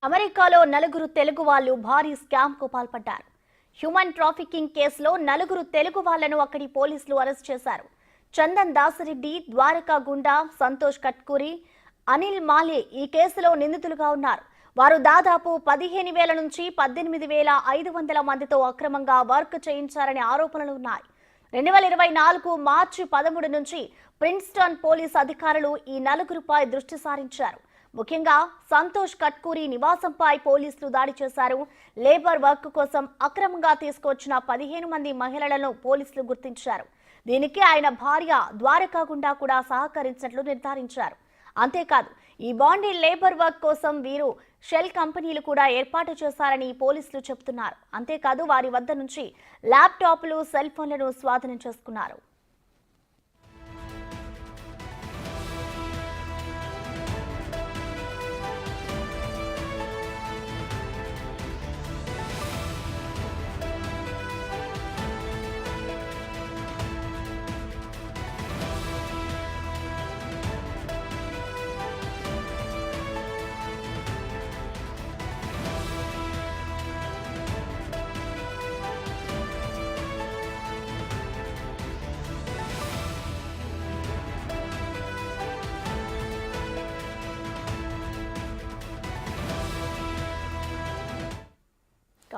అమెరికాలో నలుగురు తెలుగు వాళ్ళు భారీ స్కామ్ కు పాల్పడ్డారు. హ్యూమన్ ట్రాఫికింగ్ కేసులో నలుగురు తెలుగు వాళ్లను అక్కడి పోలీసులు అరెస్ట్ చేశారు. చందన్ దాసరెడ్డి, ద్వారకా గుండా, సంతోష్ కట్కూరి, అనిల్ మాలే ఈ కేసులో నిందితులుగా ఉన్నారు. వారు దాదాపు 15,000 నుంచి 18,500 మందితో అక్రమంగా వర్క్ చేయించారనే ఆరోపణలు ఉన్నాయి. 2024 మార్చి 13 నుంచి ప్రిన్స్టన్ పోలీస్ అధికారులు ఈ నలుగురుపై దృష్టి సారించారు. ముఖ్యంగా సంతోష్ కట్కూరి నివాసంపై పోలీసులు దాడి చేశారు. లేబర్ వర్క్ కోసం అక్రమంగా తీసుకొచ్చిన 15 మంది మహిళలను పోలీసులు గుర్తించారు. దీనికి ఆయన భార్య ద్వారకా గుండా కూడా సహకరించినట్లు నిర్ధారించారు. అంతేకాదు, ఈ బాండీ లేబర్ వర్క్ కోసం వీరు షెల్ కంపెనీలు కూడా ఏర్పాటు చేశారని పోలీసులు చెబుతున్నారు. అంతేకాదు, వారి వద్ద నుంచి ల్యాప్టాప్లు, సెల్ ఫోన్లను స్వాధీనం చేసుకున్నారు.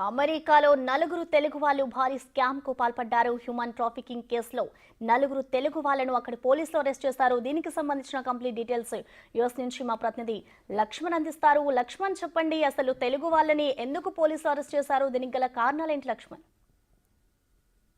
అమెరికాలో నలుగురు తెలుగు వాళ్ళు భారీ స్కామ్ కు పాల్పడ్డారు. హ్యూమన్ ట్రాఫికింగ్ కేసులో నలుగురు తెలుగు వాళ్ళను అక్కడి పోలీసులు అరెస్ట్ చేశారు. దీనికి సంబంధించిన కంప్లీట్ డీటెయిల్స్ యూఎస్ నుంచి మా ప్రతినిధి లక్ష్మణ్ అందిస్తారు. లక్ష్మణ్, చెప్పండి, అసలు తెలుగు వాళ్ళని ఎందుకు పోలీసులు అరెస్ట్ చేశారు? దీనికి గల కారణాలు ఏంటి లక్ష్మణ్?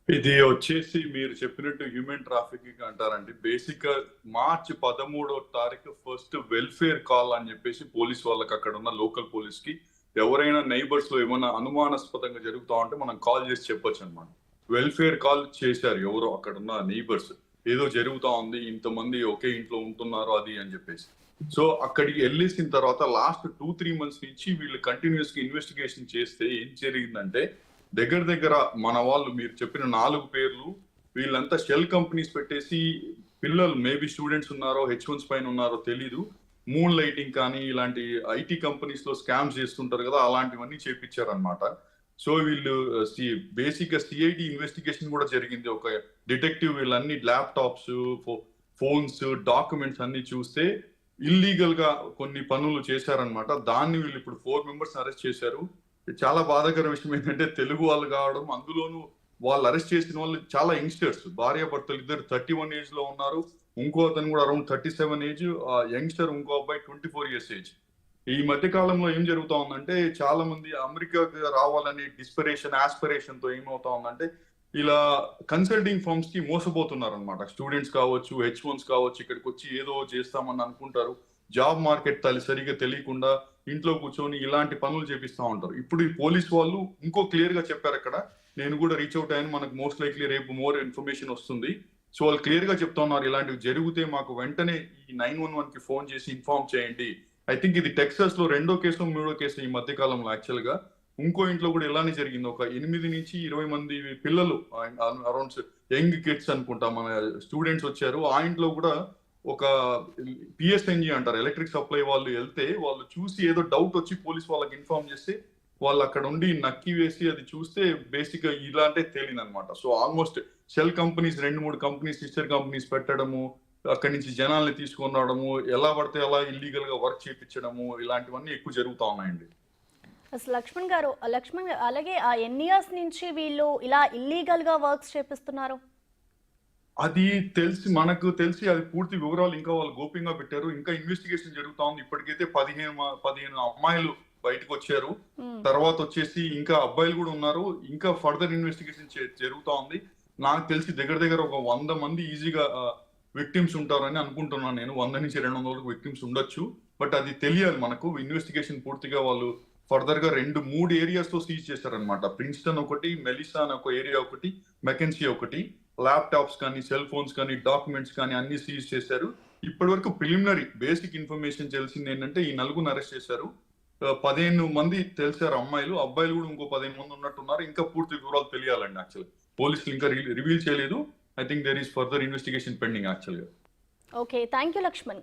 ఇది వచ్చేసి మీరు చెప్పినట్టు హ్యూమన్ ట్రాఫికింగ్ అంటారండి. బేసిక్ గా మార్చి 13వ తారీఖు ఫస్ట్ వెల్ఫేర్ కాల్ అని చెప్పేసి పోలీస్ వాళ్ళకి, అక్కడ ఉన్న లోకల్ పోలీస్ కి ఎవరైనా నైబర్స్ లో ఏమైనా అనుమానాస్పదంగా జరుగుతా ఉంటే మనం కాల్ చేసి చెప్పొచ్చు అనమాట. వెల్ఫేర్ కాల్ చేశారు ఎవరో అక్కడ ఉన్న నైబర్స్, ఏదో జరుగుతా ఉంది, ఇంతమంది ఒకే ఇంట్లో ఉంటున్నారు అది అని చెప్పేసి. సో అక్కడికి వెళ్ళేసిన తర్వాత లాస్ట్ 2-3 months నుంచి వీళ్ళు కంటిన్యూస్ గా ఇన్వెస్టిగేషన్ చేస్తే ఏం జరిగిందంటే, దగ్గర మన వాళ్ళు మీరు చెప్పిన 4 పేర్లు, వీళ్ళంతా షెల్ కంపెనీస్ పెట్టేసి పిల్లలు మేబీ స్టూడెంట్స్ ఉన్నారో H1s పైన ఉన్నారో తెలీదు, మూన్ లైటింగ్ కానీ ఇలాంటి ఐటీ కంపెనీస్ లో స్కామ్స్ చేస్తుంటారు కదా, అలాంటివన్నీ చేపించారనమాట. సో వీళ్ళు బేసిక్ గా సిఐడి ఇన్వెస్టిగేషన్ కూడా జరిగింది. ఒక డిటెక్టివ్ వీళ్ళన్ని ల్యాప్టాప్స్, ఫోన్స్, డాక్యుమెంట్స్ అన్ని చూస్తే ఇల్లీగల్ గా కొన్ని పనులు చేశారనమాట. దాన్ని వీళ్ళు ఇప్పుడు 4 members అరెస్ట్ చేశారు. చాలా బాధాకర విషయం ఏంటంటే, తెలుగు వాళ్ళు కావడం, అందులోనూ వాళ్ళు అరెస్ట్ చేసిన వాళ్ళు చాలా యంగ్స్టర్స్, భార్యాభర్తలు ఇద్దరు 31 ఏజ్ లో ఉన్నారు. ఇంకో అతను కూడా అరౌండ్ 37 ఏజ్, యంగ్స్టర్ ఇంకో అబ్బాయి 24 years ఏజ్. ఈ మధ్య కాలంలో ఏం జరుగుతా ఉందంటే, చాలా మంది అమెరికాకి రావాలని డిస్పిరేషన్, ఆస్పిరేషన్ తో ఏమవుతా ఉందంటే, ఇలా కన్సల్టింగ్ ఫర్మ్స్ కి మోసపోతున్నారు అనమాట. స్టూడెంట్స్ కావచ్చు, H1s కావచ్చు, ఇక్కడికి వచ్చి ఏదో చేస్తామని అనుకుంటారు. జాబ్ మార్కెట్ సరిగా తెలియకుండా ఇంట్లో కూర్చొని ఇలాంటి పనులు చేపిస్తా ఉంటారు. ఇప్పుడు ఈ పోలీస్ వాళ్ళు ఇంకో క్లియర్ గా చెప్పారు. అక్కడ నేను కూడా రీచ్ అవుట్ అయ్యాను, మనకు మోస్ట్ లైక్లీ రేపు మోర్ ఇన్ఫర్మేషన్ వస్తుంది. సో వాళ్ళు క్లియర్ గా చెప్తా ఉన్నారు, ఇలాంటివి జరిగితే మాకు వెంటనే ఈ 911 కి ఫోన్ చేసి ఇన్ఫార్మ్ చేయండి. ఐ థింక్ ఇది టెక్సాస్ లో 2వ కేసు 3వ కేసు ఈ మధ్య కాలంలో. యాక్చువల్ గా ఇంకో ఇంట్లో కూడా ఇలానే జరిగింది. ఒక 8 నుంచి 20 మంది పిల్లలు, అరౌండ్ యంగ్ కిడ్స్ అనుకుంటా, మన స్టూడెంట్స్ వచ్చారు. ఆ ఇంట్లో కూడా ఒక పిఎస్ఎన్జి అంటారు, ఎలక్ట్రిక్ సప్లై వాళ్ళు వెళ్తే, వాళ్ళు చూసి ఏదో డౌట్ వచ్చి పోలీస్ వాళ్ళకి ఇన్ఫార్మ్ చేస్తే వాళ్ళు అక్కడ ఉండి నక్కి వేసి అది చూస్తే బేసిక్ గా ఇలాంటే తేలింది అనమాట. So almost shell companies 2-3 companies, sister companies పెట్టడము, అక్కడి నుంచి జనాల్ని తీసుకొని రావడము, ఎలా పడితే అలా ఇల్లీగల్ గా వర్క్ చేయించడము, ఇలాంటివన్నీ ఎక్కువ జరుగుతా ఉన్నాయండి. అసలు లక్ష్మణ్ గారు, అలాగే ఎన్ని ఇయర్స్ నుంచి వీళ్ళు ఇలా ఇల్లీగల్ గా వర్క్స్ చేపిస్తున్నారు? అది మనకు తెలిసి అది పూర్తి వివరాలు ఇంకా వాళ్ళు గోప్యంగా పెట్టారు. ఇంకా ఇన్వెస్టిగేషన్ జరుగుతా ఉంది. ఇప్పటికైతే 15 అమ్మాయిలు బయటకు వచ్చారు. తర్వాత వచ్చేసి ఇంకా అబ్బాయిలు కూడా ఉన్నారు. ఇంకా ఫర్దర్ ఇన్వెస్టిగేషన్ జరుగుతా ఉంది. నాకు తెలిసి దగ్గర ఒక 100 మంది ఈజీగా విక్టిమ్స్ ఉంటారని అనుకుంటున్నాను నేను. 100 నుంచి 200 విక్టిమ్స్ ఉండొచ్చు. బట్ అది తెలియాలి మనకు. ఇన్వెస్టిగేషన్ పూర్తిగా వాళ్ళు ఫర్దర్ గా 2-3 ఏరియాస్ లో సీజ్ చేశారనమాట. ప్రిన్స్టన్ ఒకటి, మెలిసా అని ఒక ఏరియా ఒకటి, మెకెన్సీ ఒకటి. ల్యాప్టాప్స్ కానీ, సెల్ ఫోన్స్ కానీ, డాక్యుమెంట్స్ కానీ అన్ని సీజ్ చేశారు. ఇప్పటి వరకు ప్రిలిమినరీ బేసిక్ ఇన్ఫర్మేషన్ తెలిసింది ఏంటంటే, ఈ 4 అరెస్ట్ చేశారు. 15 మంది తెలిసారు అమ్మాయిలు, అబ్బాయిలు కూడా ఇంకో 15 మంది ఉన్నట్టున్నారు. ఇంకా పూర్తి వివరాలు తెలియాలండి. యాక్చువల్ పోలీసులు ఇంకా రివీల్ చేయలేదు. I think there is further investigation pending actually. Okay, thank you, Lakshman.